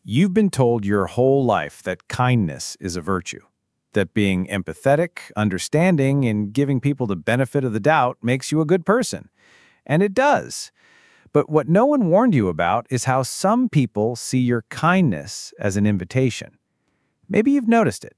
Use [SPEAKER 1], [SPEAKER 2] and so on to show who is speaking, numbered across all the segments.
[SPEAKER 1] You've been told your whole life that kindness is a virtue, that being empathetic, understanding, and giving people the benefit of the doubt makes you a good person. And it does. But what no one warned you about is how some people see your kindness as an invitation. Maybe you've noticed it.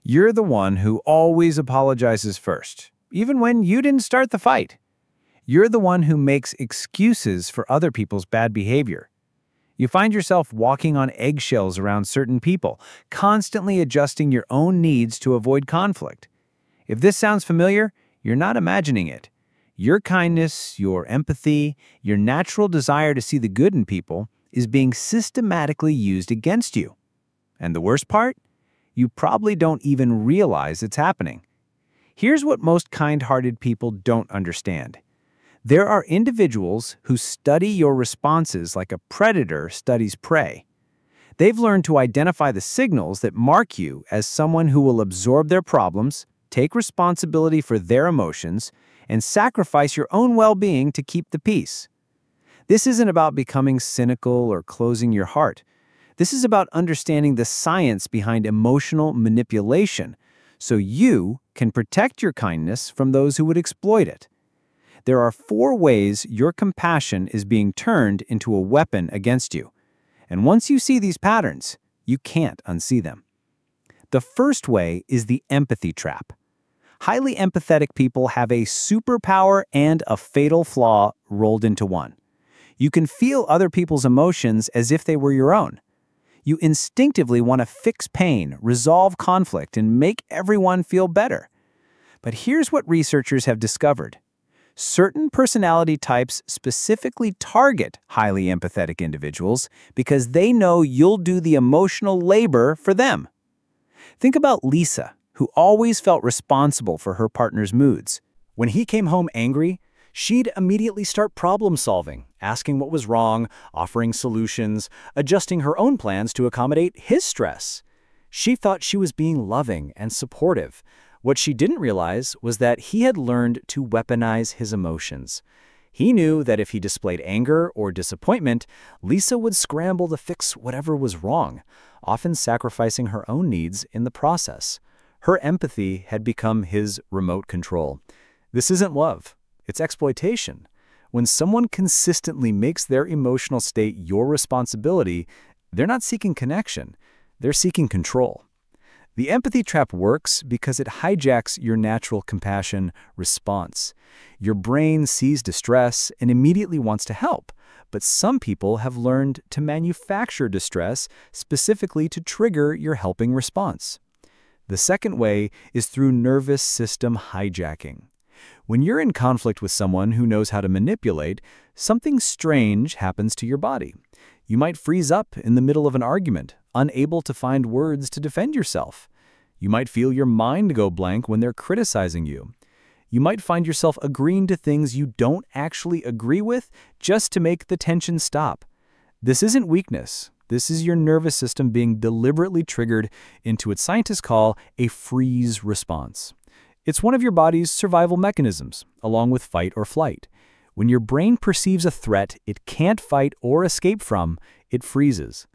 [SPEAKER 1] You're the one who always apologizes first, even when you didn't start the fight. You're the one who makes excuses for other people's bad behavior. You find yourself walking on eggshells around certain people, constantly adjusting your own needs to avoid conflict. If this sounds familiar, you're not imagining it. Your kindness, your empathy, your natural desire to see the good in people is being systematically used against you. And the worst part? You probably don't even realize it's happening. Here's what most kind-hearted people don't understand. There are individuals who study your responses like a predator studies prey. They've learned to identify the signals that mark you as someone who will absorb their problems, take responsibility for their emotions, and sacrifice your own well-being to keep the peace. This isn't about becoming cynical or closing your heart. This is about understanding the science behind emotional manipulation so you can protect your kindness from those who would exploit it. There are 4 ways your compassion is being turned into a weapon against you. And once you see these patterns, you can't unsee them. The first way is the empathy trap. Highly empathetic people have a superpower and a fatal flaw rolled into one. You can feel other people's emotions as if they were your own. You instinctively want to fix pain, resolve conflict, and make everyone feel better. But here's what researchers have discovered. Certain personality types specifically target highly empathetic individuals because they know you'll do the emotional labor for them. Think about Lisa, who always felt responsible for her partner's moods. When he came home angry, she'd immediately start problem solving, asking what was wrong, offering solutions, adjusting her own plans to accommodate his stress. She thought she was being loving and supportive. What she didn't realize was that he had learned to weaponize his emotions. He knew that if he displayed anger or disappointment, Lisa would scramble to fix whatever was wrong, often sacrificing her own needs in the process. Her empathy had become his remote control. This isn't love, it's exploitation. When someone consistently makes their emotional state your responsibility, they're not seeking connection, they're seeking control. The empathy trap works because it hijacks your natural compassion response. Your brain sees distress and immediately wants to help, but some people have learned to manufacture distress specifically to trigger your helping response. The second way is through nervous system hijacking. When you're in conflict with someone who knows how to manipulate, something strange happens to your body. You might freeze up in the middle of an argument, unable to find words to defend yourself. You might feel your mind go blank when they're criticizing you. You might find yourself agreeing to things you don't actually agree with just to make the tension stop. This isn't weakness. This is your nervous system being deliberately triggered into what scientists call a freeze response. It's one of your body's survival mechanisms, along with fight or flight. When your brain perceives a threat it can't fight or escape from, it freezes.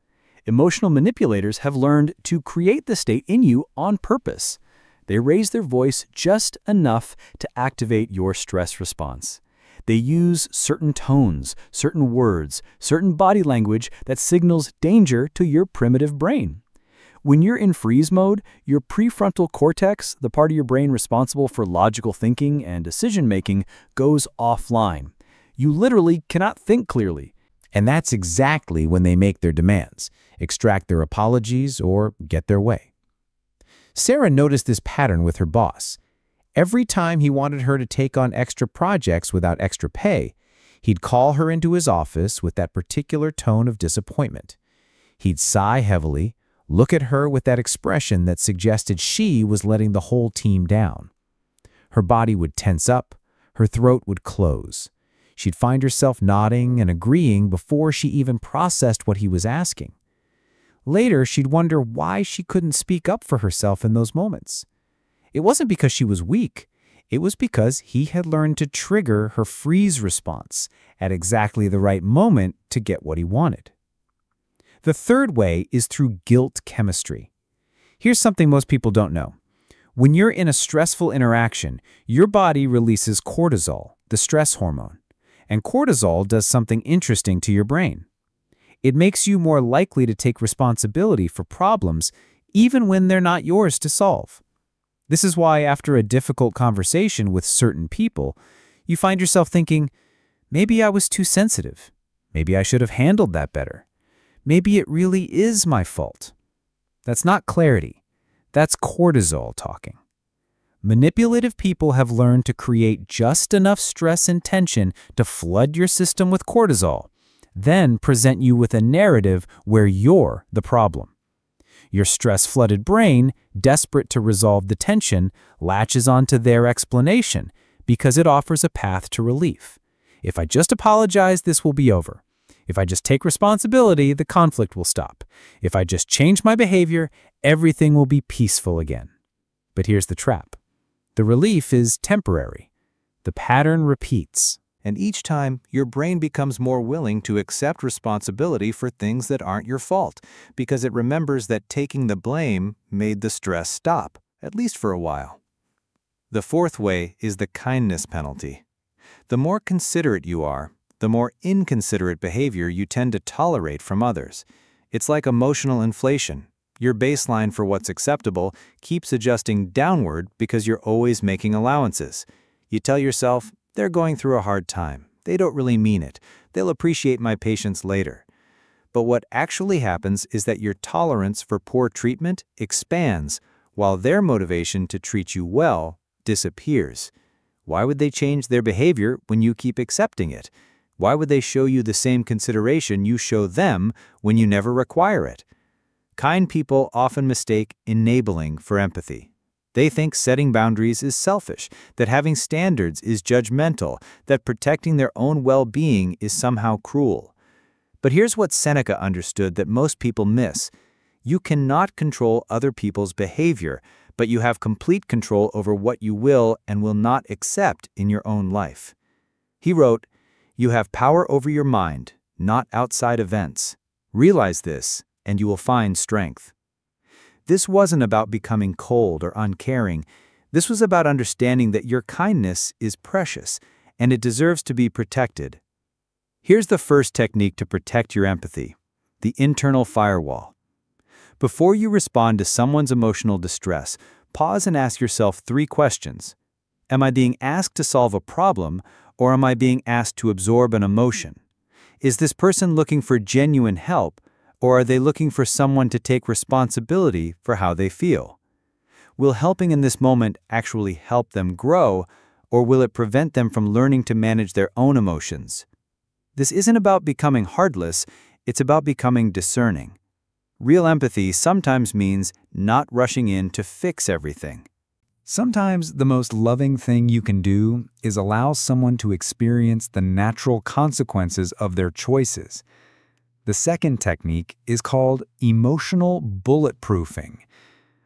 [SPEAKER 1] Emotional manipulators have learned to create the state in you on purpose. They raise their voice just enough to activate your stress response. They use certain tones, certain words, certain body language that signals danger to your primitive brain. When you're in freeze mode, your prefrontal cortex, the part of your brain responsible for logical thinking and decision-making, goes offline. You literally cannot think clearly.
[SPEAKER 2] And that's exactly when they make their demands, extract their apologies, or get their way. Sarah noticed this pattern with her boss. Every time he wanted her to take on extra projects without extra pay, he'd call her into his office with that particular tone of disappointment. He'd sigh heavily, look at her with that expression that suggested she was letting the whole team down. Her body would tense up, her throat would close. She'd find herself nodding and agreeing before she even processed what he was asking. Later, she'd wonder why she couldn't speak up for herself in those moments. It wasn't because she was weak. It was because he had learned to trigger her freeze response at exactly the right moment to get what he wanted. The third way is through guilt chemistry. Here's something most people don't know. When you're in a stressful interaction, your body releases cortisol, the stress hormone. And cortisol does something interesting to your brain. It makes you more likely to take responsibility for problems even when they're not yours to solve. This is why after a difficult conversation with certain people, you find yourself thinking, maybe I was too sensitive. Maybe I should have handled that better. Maybe it really is my fault. That's not clarity. That's cortisol talking. Manipulative people have learned to create just enough stress and tension to flood your system with cortisol, then present you with a narrative where you're the problem. Your stress-flooded brain, desperate to resolve the tension, latches onto their explanation because it offers a path to relief. If I just apologize, this will be over. If I just take responsibility, the conflict will stop. If I just change my behavior, everything will be peaceful again. But here's the trap. The relief is temporary. The pattern repeats.
[SPEAKER 1] And each time, your brain becomes more willing to accept responsibility for things that aren't your fault, because it remembers that taking the blame made the stress stop, at least for a while. The fourth way is the kindness penalty. The more considerate you are, the more inconsiderate behavior you tend to tolerate from others. It's like emotional inflation. Your baseline for what's acceptable keeps adjusting downward because you're always making allowances. You tell yourself, they're going through a hard time. They don't really mean it. They'll appreciate my patience later. But what actually happens is that your tolerance for poor treatment expands, while their motivation to treat you well disappears. Why would they change their behavior when you keep accepting it? Why would they show you the same consideration you show them when you never require it? Kind people often mistake enabling for empathy. They think setting boundaries is selfish, that having standards is judgmental, that protecting their own well-being is somehow cruel. But here's what Seneca understood that most people miss. You cannot control other people's behavior, but you have complete control over what you will and will not accept in your own life. He wrote, "You have power over your mind, not outside events. Realize this, and you will find strength." This wasn't about becoming cold or uncaring. This was about understanding that your kindness is precious, and it deserves to be protected. Here's the first technique to protect your empathy: the internal firewall. Before you respond to someone's emotional distress, pause and ask yourself 3 questions. Am I being asked to solve a problem, or am I being asked to absorb an emotion? Is this person looking for genuine help, or are they looking for someone to take responsibility for how they feel? Will helping in this moment actually help them grow, or will it prevent them from learning to manage their own emotions? This isn't about becoming heartless, it's about becoming discerning. Real empathy sometimes means not rushing in to fix everything. Sometimes the most loving thing you can do is allow someone to experience the natural consequences of their choices. The second technique is called emotional bulletproofing.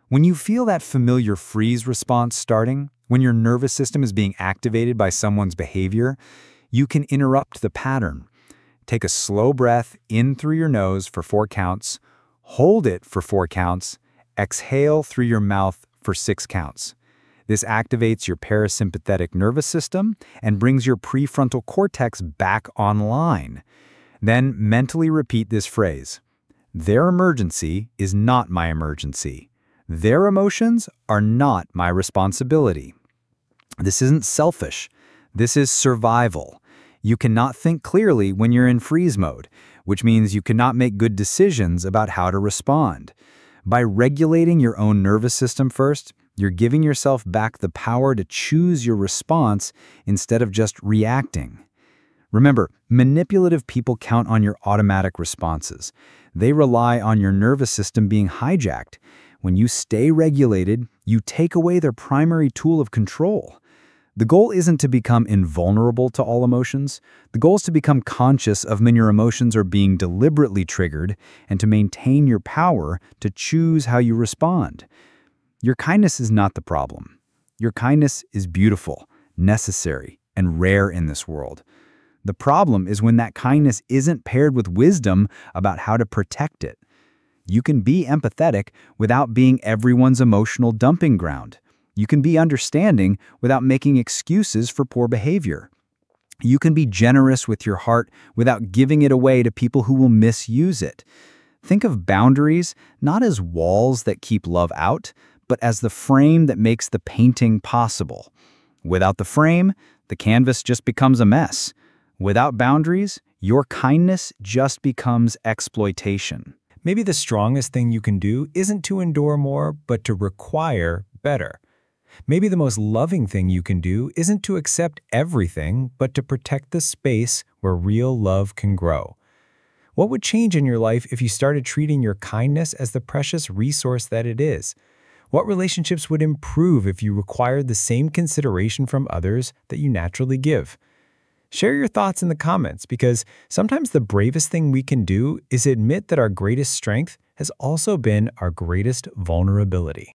[SPEAKER 1] When you feel that familiar freeze response starting, when your nervous system is being activated by someone's behavior, you can interrupt the pattern. Take a slow breath in through your nose for 4 counts, hold it for 4 counts, exhale through your mouth for 6 counts. This activates your parasympathetic nervous system and brings your prefrontal cortex back online. Then mentally repeat this phrase: their emergency is not my emergency. Their emotions are not my responsibility. This isn't selfish. This is survival. You cannot think clearly when you're in freeze mode, which means you cannot make good decisions about how to respond. By regulating your own nervous system first, you're giving yourself back the power to choose your response instead of just reacting. Remember, manipulative people count on your automatic responses. They rely on your nervous system being hijacked. When you stay regulated, you take away their primary tool of control. The goal isn't to become invulnerable to all emotions. The goal is to become conscious of when your emotions are being deliberately triggered and to maintain your power to choose how you respond. Your kindness is not the problem. Your kindness is beautiful, necessary, and rare in this world.
[SPEAKER 3] The problem is when that kindness isn't paired with wisdom about how to protect it. You can be empathetic without being everyone's emotional dumping ground. You can be understanding without making excuses for poor behavior. You can be generous with your heart without giving it away to people who will misuse it. Think of boundaries not as walls that keep love out, but as the frame that makes the painting possible. Without the frame, the canvas just becomes a mess. Without boundaries, your kindness just becomes exploitation.
[SPEAKER 1] Maybe the strongest thing you can do isn't to endure more, but to require better. Maybe the most loving thing you can do isn't to accept everything, but to protect the space where real love can grow. What would change in your life if you started treating your kindness as the precious resource that it is? What relationships would improve if you required the same consideration from others that you naturally give? Share your thoughts in the comments, because sometimes the bravest thing we can do is admit that our greatest strength has also been our greatest vulnerability.